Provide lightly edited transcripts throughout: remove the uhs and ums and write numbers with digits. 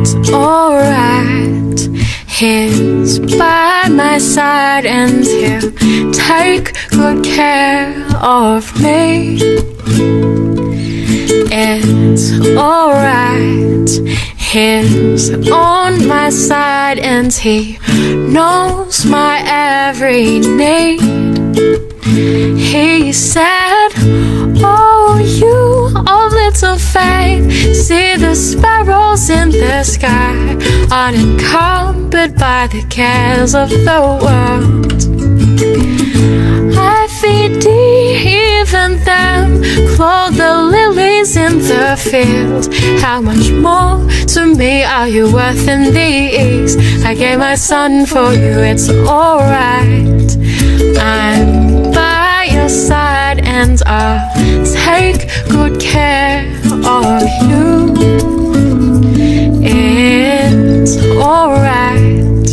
It's alright. He's by my side and he'll take good care of me. It's alright. He's on my side and he knows my every need. He said, oh, you of little faith, see the sparrows in the sky, unencumbered by the cares of the world. I feed thee, even them, clothe the lilies in the field. How much more to me are you worth in these? I gave my son for you, it's alright. I'm by your side and I'll take good care of you. It's alright.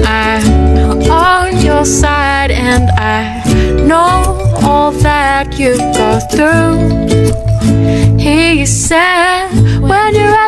I'm on your side and I know all that you go through. He said, when you're